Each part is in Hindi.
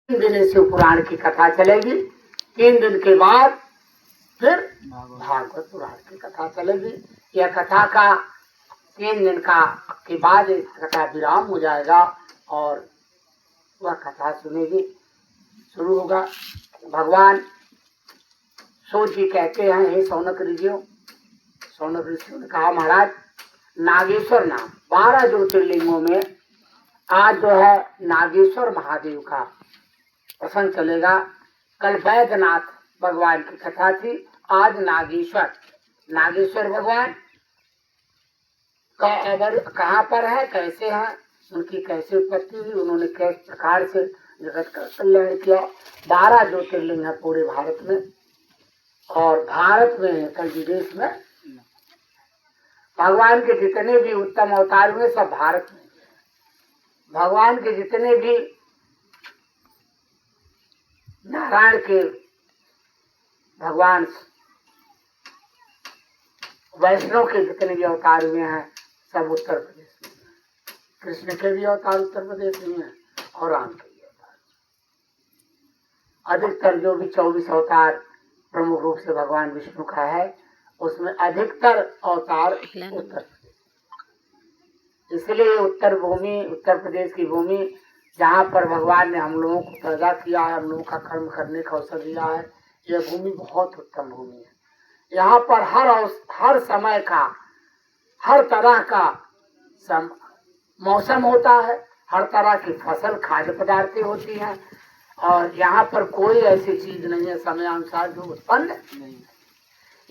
3 दिन शिव पुराण की कथा चलेगी। 3 दिन के बाद फिर भागवत पुराण की कथा चलेगी। यह कथा का 3 दिन का के बाद इस कथा विराम हो जाएगा और वह कथा सुनेगी शुरू होगा। भगवान सूत जी कहते हैं, हे शौनक ऋषियों, शौनक ऋषियों ने कहा महाराज नागेश्वर नाम 12 ज्योतिर्लिंगों में आज जो है नागेश्वर महादेव का प्रसंग चलेगा। कल वैद्यनाथ भगवान की कथा थी, आज नागेश्वर। नागेश्वर भगवान का अवर कहाँ पर है, कैसे हैं, उनकी कैसे उत्पत्ति हुई, उन्होंने किस प्रकार से जगत का कल्याण किया। 12 ज्योतिर्लिंग है पूरे भारत में और भारत में कई विदेश में। भगवान के जितने भी उत्तम अवतार हुए सब भारत में। भगवान के जितने भी नारायण के भगवान वैष्णव के जितने भी अवतार हुए हैं सब उत्तर प्रदेश में। कृष्ण के भी अवतार उत्तर प्रदेश में हैं और राम के भी अवतार। अधिकतर जो भी 24 अवतार प्रमुख रूप से भगवान विष्णु का है उसमें अधिकतर अवतार उत्तर प्रदेश। इसलिए उत्तर प्रदेश की भूमि जहाँ पर भगवान ने हम लोगों को पैदा किया है, हम लोगों का कर्म करने का अवसर दिया है, यह भूमि बहुत उत्तम भूमि है। यहाँ पर हर समय का हर तरह का मौसम होता है, हर तरह की फसल खाद्य पदार्थें होती हैं और यहाँ पर कोई ऐसी चीज नहीं है समय अनुसार जो उत्पन्न नहीं है।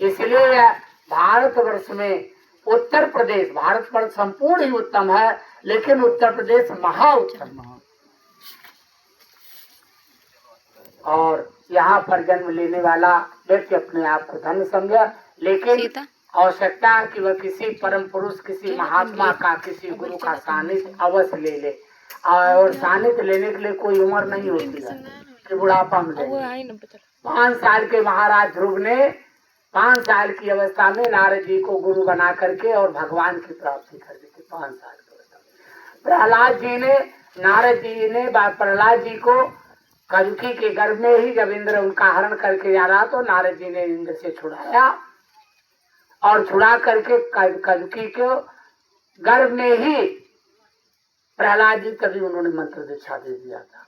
इसलिए भारतवर्ष में उत्तर प्रदेश, भारत पर संपूर्ण ही उत्तम है लेकिन उत्तर प्रदेश महा उत्तम है। और यहाँ पर जन्म लेने वाला व्यक्ति अपने आप को धन्य समझे, लेकिन आवश्यकता है कि वह किसी परम पुरुष, किसी महात्मा का, किसी गुरु का सानिध्य अवश्य ले ले। और सानिध्य लेने के लिए कोई उम्र नहीं होती है कि बुढ़ापा में ले। 5 साल के महाराज ध्रुव ने 5 साल की अवस्था में नारद जी को गुरु बना करके और भगवान की प्राप्ति कर दी थी। 5 साल की अवस्था में प्रहलाद जी को कजुकी के गर्भ में ही जब इंद्र उनका हरण करके जा रहा तो नारद जी ने इंद्र से छुड़ाया और छुड़ा करके कजुकी के गर्भ में ही प्रहलाद जी तभी उन्होंने मंत्र दीक्षा दे दिया था।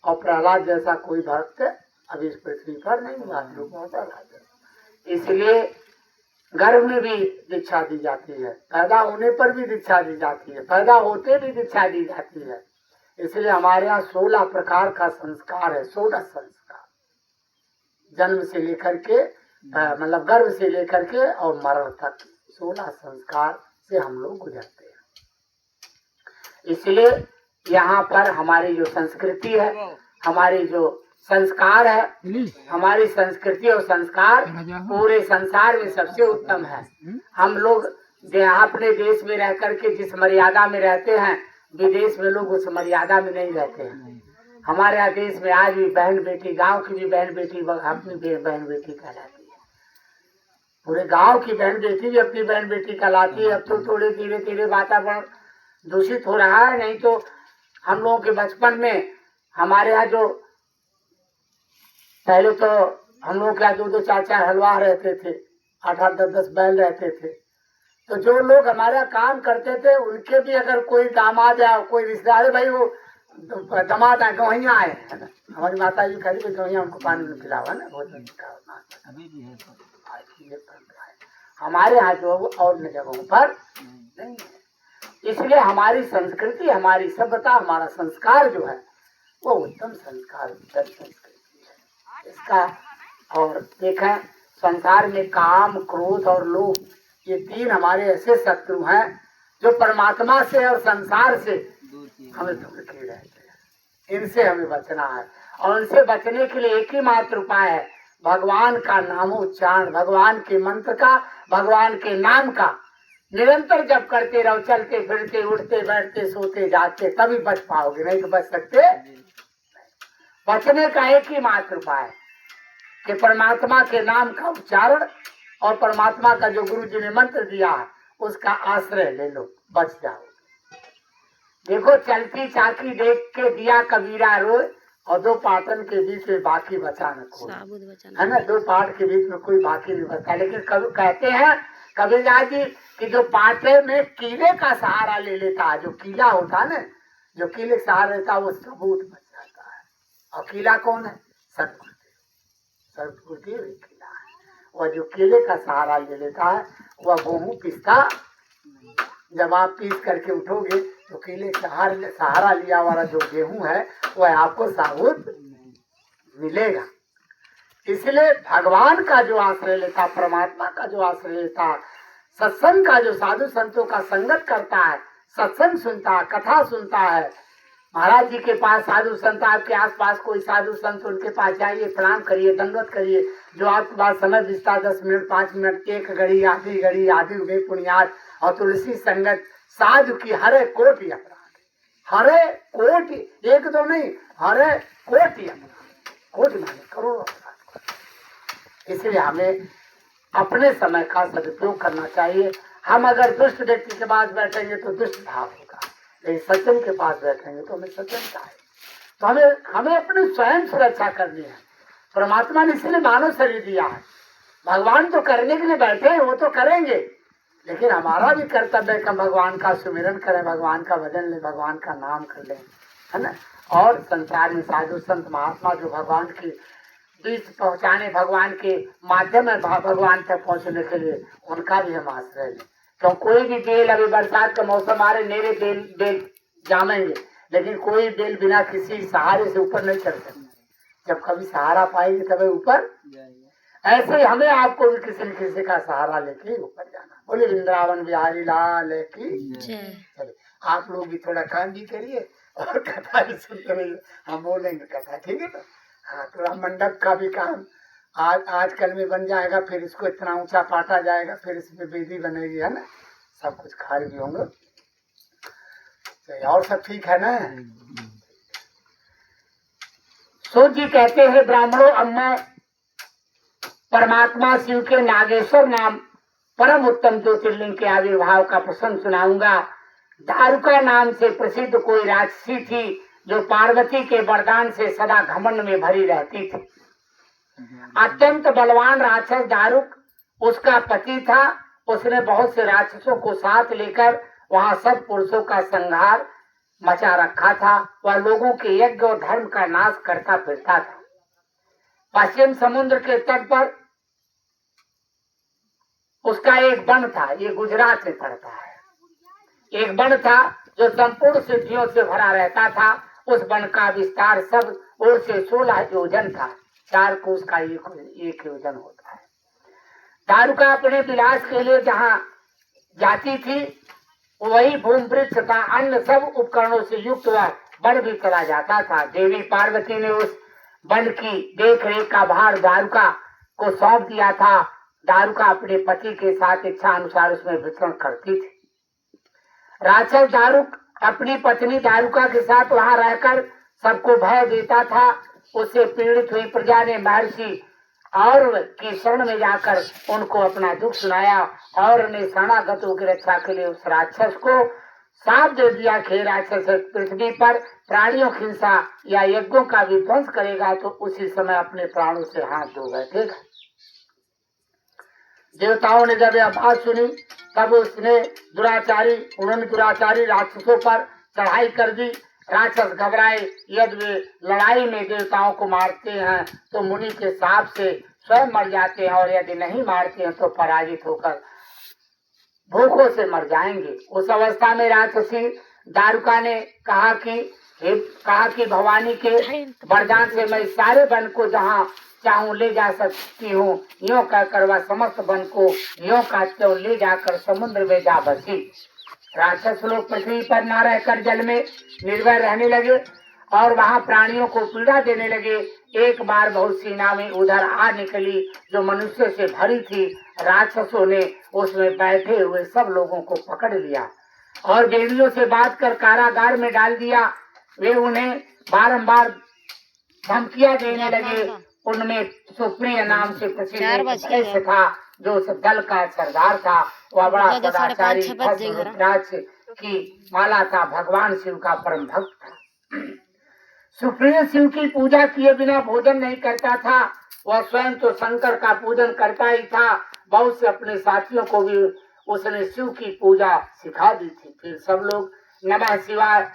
और प्रहलाद जैसा कोई भक्त अभी इस पृथ्वी पर नहीं हुआ। इसलिए गर्भ में भी दीक्षा दी जाती है, पैदा होने पर भी दीक्षा दी जाती है, पैदा होते भी दीक्षा दी जाती है। इसलिए हमारे यहाँ 16 प्रकार का संस्कार है, 16 संस्कार, जन्म से लेकर के मतलब गर्भ से लेकर के और मरण तक 16 संस्कार से हम लोग गुजरते हैं। इसलिए यहाँ पर हमारी जो संस्कृति है, हमारी जो संस्कार है, हमारी संस्कृति और संस्कार पूरे संसार में सबसे उत्तम है। हम लोग अपने देश में रह करके जिस मर्यादा में रहते हैं, विदेश में लोग उस मर्यादा में नहीं रहते हैं। हमारे यहाँ देश में आज भी बहन बेटी, गांव की भी बहन बेटी अपनी बहन बेटी कहलाती है। पूरे गांव की बहन बेटी भी अपनी बहन बेटी कहलाती है। अब तो थोड़े धीरे धीरे वातावरण दूषित हो रहा है, नहीं तो हम लोगों के बचपन में हमारे यहाँ जो पहले तो हम लोग क्या 2-2 4-4 हलवा रहते थे, 8-8 10-10 बैल रहते थे। तो जो लोग हमारा काम करते थे उनके भी अगर कोई दामाद या कोई रिश्तेदार, भाई वो दामाद है गवैया आए है ना, हमारी माता जी कहती गवैया उनको पानी में पिलावा ना, बहुत अभी भी है। हमारे यहाँ जो और जगहों पर नहीं है। इसलिए हमारी संस्कृति, हमारी सभ्यता, हमारा संस्कार जो है वो उत्तम संस्कार, उत्तम संस्कृति है इसका। और देखें संसार में काम, क्रोध और लोभ, ये 3 हमारे ऐसे शत्रु हैं जो परमात्मा से और संसार से हमें दूर किए रहते हैं। इनसे हमें बचना है और इनसे बचने के लिए एक ही मात्र उपाय है, भगवान का नामोच्चारण, भगवान के मंत्र का, भगवान के नाम का निरंतर जप करते रहो। चलते फिरते, उठते बैठते, सोते जागते, तभी बच पाओगे, नहीं तो बच सकते। बचने का एक ही मात्र उपाय है कि परमात्मा के नाम का उच्चारण और परमात्मा का जो गुरु जी ने मंत्र दिया है उसका आश्रय ले लो, बच जाओ। देखो चलती चाकी देख के दिया कबीरा रोए, और दो पाटन के बीच में बाकी बचा न कोई, है ना। दो पाट के बीच में कोई बाकी नहीं बचा। लेकिन कभी कहते हैं कबीरदास जी कि जो पाटे में कीले का सहारा ले लेता है, जो कीला होता है ना, जो कीले का सहारा लेता है वो सबूत बच जाता है। और कीला कौन है? सतगुरुदेव। सतगुरुदेव एक कीला है। और जो कीले का सहारा ले लेता है वह गेहूं पिसता। जब आप पीस करके उठोगे तो कीले सहारा लिया वाला जो गेहूं है वह आपको साबुत मिलेगा। इसलिए भगवान का जो आश्रय लेता, परमात्मा का जो आश्रय लेता, सत्संग का जो साधु संतों का संगत करता है, सत्संग सुनता, कथा सुनता है। महाराज जी के पास साधु संत, आपके आसपास कोई साधु संत, उनके पास जाइए, प्रणाम करिए, दंडवत करिए। जो आपके पास समय दिखता 10 मिनट, 5 मिनट, 1 घड़ी, आधी उगे पुण्यात और तुलसी संगत साधु की हरे कोटि अपराध, हरे कोटि, एक दो नहीं, हरे कोटि अपराध, कोटि माने करोड़ों अपराध। इसलिए हमें अपने समय का सदुपयोग करना चाहिए। हम अगर दुष्ट व्यक्ति के पास बैठेंगे तो दुष्ट भाव होगा, लेकिन सज्जन के पास बैठेंगे तो हमें सज्जनता है। तो हमें अपनी स्वयं सुरक्षा करनी है। परमात्मा ने इसलिए मानव शरीर दिया है। भगवान तो करने के लिए बैठे हैं, वो तो करेंगे, लेकिन हमारा भी कर्तव्य है कि हम भगवान का सुमिरन करें, भगवान का भजन लें, भगवान का नाम कर लें, है ना। और संसार में साधु संत महात्मा जो भगवान की बीच पहुंचाने, भगवान के माध्यम है भगवान तक पहुंचने के लिए, उनका भी हम आश्रय लें। तो कोई भी बेल, अभी बरसात का मौसम आ रहे, मेरे बेल जामेंगे, लेकिन कोई बेल बिना किसी सहारे से ऊपर नहीं चढ़ सकती। जब कभी सहारा पाएंगे तभी ऊपर। ऐसे ही हमें आपको भी किसी न किसी का सहारा लेके ऊपर जाना। बोले वृंदावन बिहारी लाल की। चलिए आप लोग भी थोड़ा काम भी करिए और कथा भी सुनते रहिए। हम बोलेंगे कथा, ठीक है ना। हाँ, थोड़ा मंडप का भी काम आजकल में बन जाएगा, फिर इसको इतना ऊंचा पाटा जाएगा, फिर इसमें वेदी बनेगी, है ना। सब कुछ खाली भी होंगे। और सब ठीक है ना। सूत जी कहते हैं, ब्राह्मणों, अब मैं परमात्मा शिव के नागेश्वर नाम परम उत्तम ज्योतिर्लिंग के आविर्भाव का प्रसंग सुनाऊंगा। दारुका नाम से प्रसिद्ध कोई राक्षसी थी जो पार्वती के वरदान से सदा घमंड में भरी रहती थी। अत्यंत बलवान राक्षस दारुक उसका पति था। उसने बहुत से राक्षसों को साथ लेकर वहां सब पुरुषों का संहार मचा रखा था। वह लोगों के यज्ञ और धर्म का नाश करता फिरता था। पश्चिम समुद्र के तट पर उसका एक वन था, ये गुजरात में पड़ता है। एक वन था जो संपूर्ण सिद्धियों से भरा रहता था। उस वन का विस्तार सब ओर से 16 योजन था। 4 कोस का एक योजन होता है। दारुका अपने विलास के लिए जहाँ जाती थी वही भूमि वृक्ष का अन्य सब उपकरणों से युक्त वह वन भी चला जाता था। देवी पार्वती ने उस वन की देख रेख का भार दारुका को सौंप दिया था। दारुका अपने पति के साथ इच्छा अनुसार उसमें विचरण करती थी। राक्षस दारुक अपनी पत्नी दारुका के साथ वहां रहकर सबको भय देता था। उससे पीड़ित हुई प्रजा ने महर्षि और की शरण में जाकर उनको अपना दुख सुनाया और ने शरणागतों की रक्षा के लिए उस राक्षस को साथ दे दिया कि राक्षस पृथ्वी पर प्राणियों की हिंसा या यज्ञों का विध्वंस करेगा तो उसी समय अपने प्राणों से हाथ धो बैठेगा। देवताओं ने जब यह बात सुनी तब उन्होंने दुराचारी राक्षसों पर चढ़ाई कर दी। राक्षस घबराए, यदि वे लड़ाई में देवताओं को मारते हैं तो मुनि के शाप से स्वयं मर जाते हैं और यदि नहीं मारते हैं तो पराजित होकर भूखों से मर जाएंगे। उस अवस्था में राक्षसी दारुका ने कहा कि भवानी के वरदान से मैं सारे वन को जहाँ चाहूं ले जा सकती हूँ। यूं कहकर वह समस्त वन को यूं का त्यों ले जाकर समुद्र में जा बसी। राक्षस लोग पृथ्वी पर न रहकर जल में निर्भय रहने लगे और वहां प्राणियों को पीड़ा देने लगे। एक बार बहुत सी नावें उधर आ निकली जो मनुष्य से भरी थी। राक्षसों ने उसमें बैठे हुए सब लोगों को पकड़ लिया और बेड़ियों से बांध कर कारागार में डाल दिया। वे उन्हें बारंबार धमकियां देने लगे। उनमें सुप्रिय नाम से प्रसिद्ध था जो उस दल का सरदार था। वह बड़ा सदाचारी रुद्राक्ष की माला था, भगवान शिव का परम भक्त था। सुप्रिय शिव की पूजा किए बिना भोजन नहीं करता था। वह स्वयं तो शंकर का पूजन करता ही था, बहुत से अपने साथियों को भी उसने शिव की पूजा सिखा दी थी। फिर सब लोग नमः शिवाय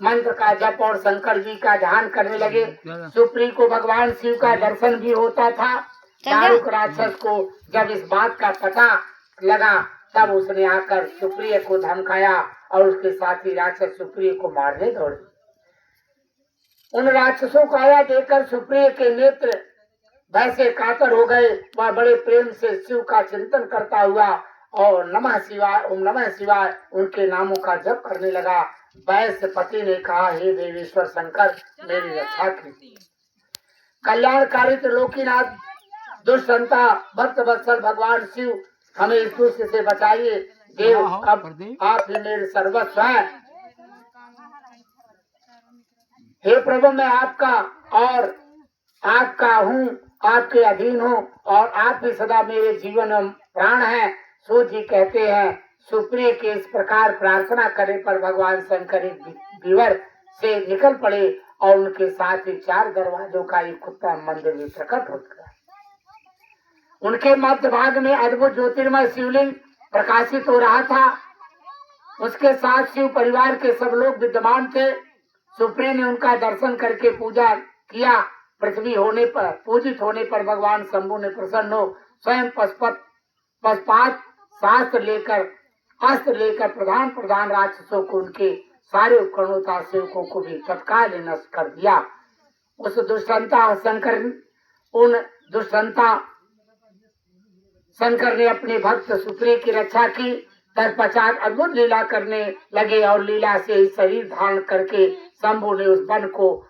मंत्र का जप और शंकर जी का ध्यान करने लगे। सुप्री को भगवान शिव का दर्शन भी होता था। दारुक राक्षस को जब इस बात का पता लगा तब उसने आकर सुप्रिय को धमकाया और उसके साथी राक्षस सुप्रिय को मारने दौड़े। उन राक्षसों को आया देखकर सुप्रिय के नेत्र वैसे कातर हो गए। वह बड़े प्रेम से शिव का चिंतन करता हुआ और नमः शिवाय ओम नमः शिवाय उनके नामों का जप करने लगा। वैश्य पति ने कहा, हे देवेश्वर शंकर, मेरी रक्षा कीजिए। कल्याणकारी त्रिलोकीनाथ दुष्टंता भक्त वत्सल भगवान शिव, हमें इस दुष्ट से बचाइए। देव, अब आप ही मेरे सर्वस्व हैं। हे प्रभु, मैं आपका और आपका हूँ, आपके अधीन हूँ और आप ही सदा मेरे जीवन में प्राण हैं। सो जी कहते हैं, सुप्रिय के इस प्रकार प्रार्थना करने पर भगवान शंकर एक विवर से निकल पड़े और उनके साथ ही 4 दरवाजों का एक कुत्ता मंदिर में प्रकट हो गया। उनके मध्य भाग में अद्भुत ज्योतिर्मय शिवलिंग प्रकाशित हो रहा था। उसके साथ शिव परिवार के सब लोग विद्यमान थे। सुप्रिय ने उनका दर्शन करके पूजा किया। पृथ्वी होने पर पूजित होने पर भगवान शंभु ने प्रसन्न हो स्वयं पशुपात अस्त्र लेकर प्रधान राक्षसों को उनके सारे उपकरणों तथा सेवकों को भी तत्काल नष्ट कर दिया। उन दुष्टंता शंकर ने अपने भक्त सुप्रिय की रक्षा की। तत्पश्चात अद्भुत लीला करने लगे और लीला से शरीर धारण करके शंभु ने उस वन को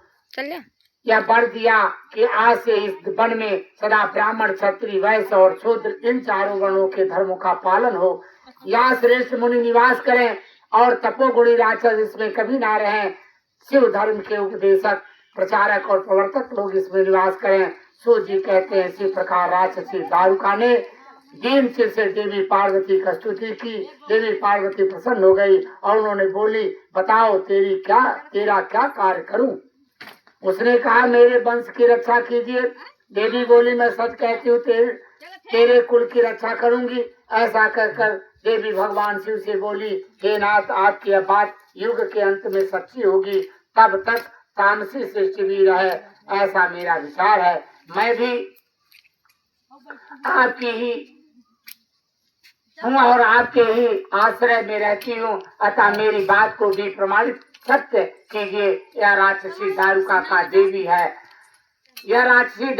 यह वर दिया कि आज से इस वन में सदा ब्राह्मण, क्षत्रिय, वैश्य और शूद्र इन 4 वर्णों के धर्मों का पालन हो। यहाँ श्रेष्ठ मुनि निवास करें और तपोगुणी राक्षस इसमें कभी ना रहें। शिव धर्म के उपदेशक, प्रचारक और प्रवर्तक लोग इसमें निवास करें। सो जी कहते हैं, इसी प्रकार राक्षसी दारुका ने दीन चिर से देवी पार्वती का स्तुति की। देवी पार्वती प्रसन्न हो गई और उन्होंने बोली, बताओ तेरा क्या कार्य करूं। उसने कहा, मेरे वंश की रक्षा कीजिए। देवी बोली, मैं सच कहती हूँ, तेरे कुल की रक्षा करूंगी। ऐसा कहकर देवी भगवान शिव से बोली, हे नाथ, आपकी यह बात युग के अंत में सच्ची होगी, तब तक तामसी सृष्टि भी रहे, ऐसा मेरा विचार है। मैं भी आपकी ही हूँ और आपके ही आश्रय में रहती हूँ, अतः मेरी बात को भी प्रमाणित सत्य कीजिए। यह राक्षसी दारुका का देवी है। यह राक्षसी